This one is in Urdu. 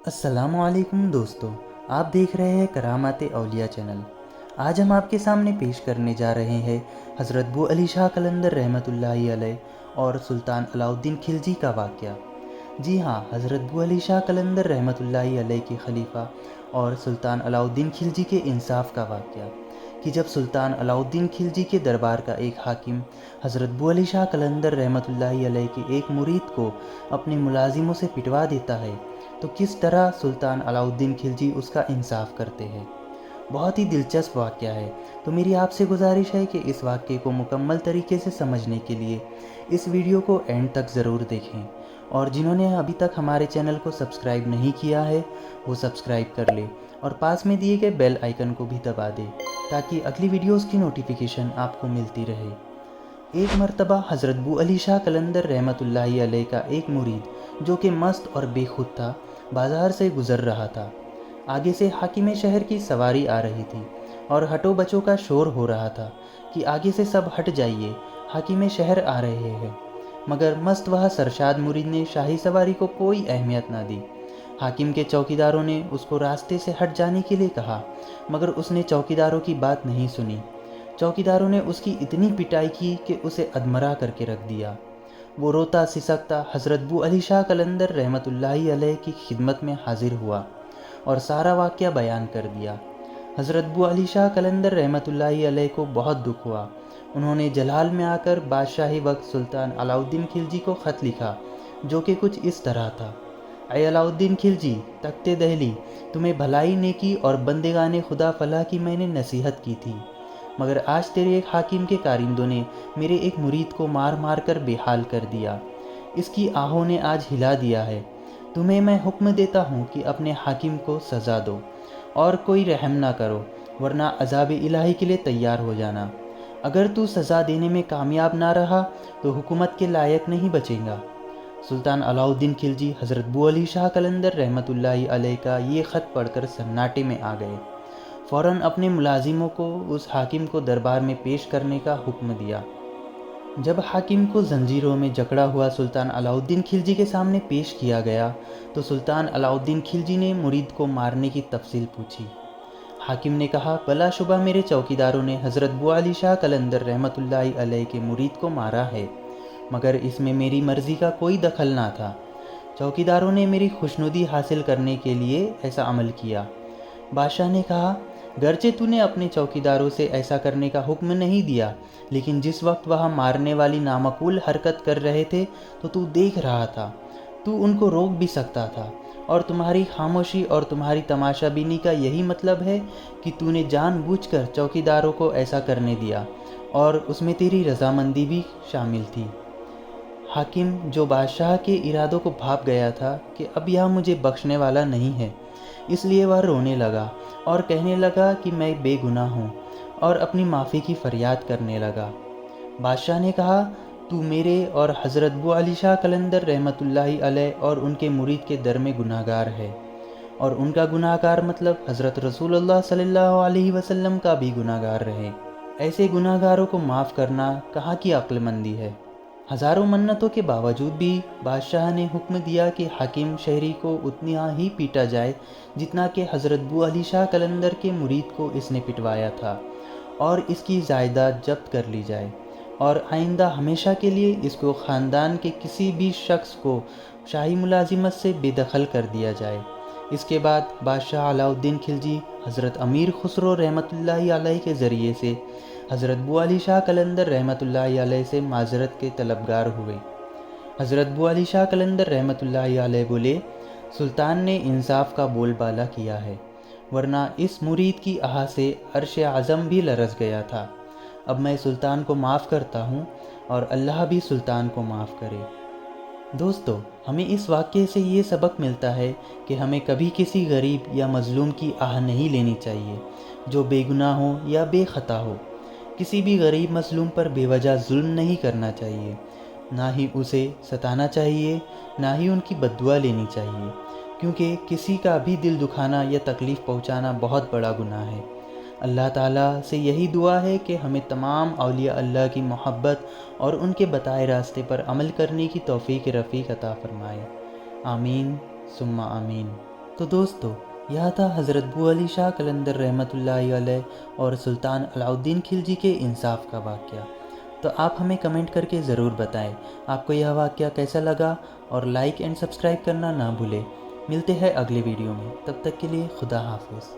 السلام علیکم دوستو، آپ دیکھ رہے ہیں کرامات اولیاء چینل۔ آج ہم آپ کے سامنے پیش کرنے جا رہے ہیں حضرت بو علی شاہ قلندر رحمۃ اللہ علیہ اور سلطان علاؤ الدین خلجی کا واقعہ۔ جی ہاں، حضرت بو علی شاہ قلندر رحمۃ اللہ علیہ کے خلیفہ اور سلطان علاؤ الدین خلجی کے انصاف کا واقعہ کہ جب سلطان علاؤ الدین خلجی کے دربار کا ایک حاکم حضرت بو علی شاہ قلندر رحمۃ اللہ علیہ کے ایک مرید کو اپنے ملازموں سے پٹوا دیتا ہے تو کس طرح سلطان علاؤ الدین خلجی اس کا انصاف کرتے ہیں۔ بہت ہی دلچسپ واقعہ ہے، تو میری آپ سے گزارش ہے کہ اس واقعے کو مکمل طریقے سے سمجھنے کے لیے اس ویڈیو کو اینڈ تک ضرور دیکھیں، اور جنہوں نے ابھی تک ہمارے چینل کو سبسکرائب نہیں کیا ہے وہ سبسکرائب کر لے اور پاس میں دیے گئے بیل آئیکن کو بھی دبا دے تاکہ اگلی ویڈیوز کی نوٹیفیکیشن آپ کو ملتی رہے۔ ایک مرتبہ حضرت بو علی شاہ قلندر رحمۃ اللہ علیہ کا ایک مرید جو کہ مست اور بے خود تھا بازار سے گزر رہا تھا۔ آگے سے حاکم شہر کی سواری آ رہی تھی اور ہٹو بچوں کا شور ہو رہا تھا کہ آگے سے سب ہٹ جائیے، حاکم شہر آ رہے ہیں۔ مگر مست وہ سرشاد مرید نے شاہی سواری کو کوئی اہمیت نہ دی۔ حاکم کے چوکیداروں نے اس کو راستے سے ہٹ جانے کے لیے کہا، مگر اس نے چوکیداروں کی بات نہیں سنی۔ چوکیداروں نے اس کی اتنی پٹائی کی کہ اسے ادمرا کر کے رکھ دیا۔ وہ روتا سسکتا حضرت بو علی شاہ قلندر رحمۃ اللہ علیہ کی خدمت میں حاضر ہوا اور سارا واقعہ بیان کر دیا۔ حضرت بو علی شاہ قلندر رحمۃ اللہ علیہ کو بہت دکھ ہوا۔ انہوں نے جلال میں آ کر بادشاہی وقت سلطان علاؤ الدین خلجی کو خط لکھا جو کہ کچھ اس طرح تھا: اے علاؤ الدین خلجی، تخت دہلی، تمہیں بھلائی نیکی اور بندگان خدا فلاح کی میں نے نصیحت کی تھی، مگر آج تیرے ایک حاکم کے کارندوں نے میرے ایک مرید کو مار مار کر بے حال کر دیا۔ اس کی آہوں نے آج ہلا دیا ہے۔ تمہیں میں حکم دیتا ہوں کہ اپنے حاکم کو سزا دو اور کوئی رحم نہ کرو، ورنہ عذاب الہی کے لیے تیار ہو جانا۔ اگر تو سزا دینے میں کامیاب نہ رہا تو حکومت کے لائق نہیں بچے گا۔ سلطان علاؤ الدین خلجی حضرت بو علی شاہ قلندر رحمۃ اللہ علیہ کا یہ خط پڑھ کر سناٹے میں آ گئے۔ فوراً اپنے ملازموں کو اس حاکم کو دربار میں پیش کرنے کا حکم دیا۔ جب حاکم کو زنجیروں میں جکڑا ہوا سلطان علاؤ الدین خلجی کے سامنے پیش کیا گیا تو سلطان علاؤ الدین خلجی نے مرید کو مارنے کی تفصیل پوچھی۔ حاکم نے کہا، بلا شبہ میرے چوکیداروں نے حضرت بو علی شاہ قلندر رحمۃ اللہ علیہ کے مرید کو مارا ہے، مگر اس میں میری مرضی کا کوئی دخل نہ تھا۔ چوکیداروں نے میری خوشنودی حاصل کرنے کے لیے ایسا عمل کیا۔ بادشاہ نے کہا، گرچہ تو نے اپنے چوکیداروں سے ایسا کرنے کا حکم نہیں دیا، لیکن جس وقت وہ مارنے والی نامعقول حرکت کر رہے تھے تو دیکھ رہا تھا، تو ان کو روک بھی سکتا تھا، اور تمہاری خاموشی اور تمہاری تماشا بینی کا یہی مطلب ہے کہ تو نے جان بوجھ کر چوکیداروں کو ایسا کرنے دیا، اور اس میں تیری رضامندی بھی شامل تھی۔ حاکم جو بادشاہ کے ارادوں کو بھاپ گیا تھا کہ اب یہ مجھے بخشنے والا نہیں ہے، اس لیے وہ رونے لگا اور کہنے لگا کہ میں بے گناہ ہوں، اور اپنی معافی کی فریاد کرنے لگا۔ بادشاہ نے کہا، تو میرے اور حضرت بو علی شاہ قلندر رحمۃ اللہ علیہ اور ان کے مرید کے در میں گناہ گار ہے، اور ان کا گناہ گار مطلب حضرت رسول اللہ صلی اللہ علیہ وسلم کا بھی گناہ گار رہے۔ ایسے گناہ گاروں کو معاف کرنا کہاں کی عقل مندی ہے۔ ہزاروں منتوں کے باوجود بھی بادشاہ نے حکم دیا کہ حاکم شہری کو اتنا ہی پیٹا جائے جتنا کہ حضرت بو علی شاہ قلندر کے مرید کو اس نے پٹوایا تھا، اور اس کی جائیداد ضبط کر لی جائے، اور آئندہ ہمیشہ کے لیے اس کو خاندان کے کسی بھی شخص کو شاہی ملازمت سے بے دخل کر دیا جائے۔ اس کے بعد بادشاہ علاؤ الدین خلجی حضرت امیر خسرو رحمۃ اللہ علیہ کے ذریعے سے حضرت بو علی شاہ قلندر رحمۃ اللہ علیہ سے معذرت کے طلبگار ہوئے۔ حضرت بو علی شاہ قلندر رحمۃ اللہ علیہ بولے، سلطان نے انصاف کا بول بالا کیا ہے، ورنہ اس مرید کی آہ سے عرش اعظم بھی لرز گیا تھا۔ اب میں سلطان کو معاف کرتا ہوں، اور اللہ بھی سلطان کو معاف کرے۔ دوستو، ہمیں اس واقعے سے یہ سبق ملتا ہے کہ ہمیں کبھی کسی غریب یا مظلوم کی آہ نہیں لینی چاہیے جو بے گناہ ہو یا بے خطا ہو۔ کسی بھی غریب مظلوم پر بے وجہ ظلم نہیں کرنا چاہیے، نہ ہی اسے ستانا چاہیے، نہ ہی ان کی بد دعا لینی چاہیے، کیونکہ کسی کا بھی دل دکھانا یا تکلیف پہنچانا بہت بڑا گناہ ہے۔ اللہ تعالیٰ سے یہی دعا ہے کہ ہمیں تمام اولیاء اللہ کی محبت اور ان کے بتائے راستے پر عمل کرنے کی توفیق رفیق عطا فرمائے۔ آمین ثم آمین۔ تو دوستو، یہ تھا حضرت بو علی شاہ قلندر رحمۃ اللہ علیہ اور سلطان علاؤالدین خلجی کے انصاف کا واقعہ۔ تو آپ ہمیں کمنٹ کر کے ضرور بتائیں آپ کو یہ واقعہ کیسا لگا، اور لائک اینڈ سبسکرائب کرنا نہ بھولیں۔ ملتے ہیں اگلے ویڈیو میں، تب تک کے لیے خدا حافظ۔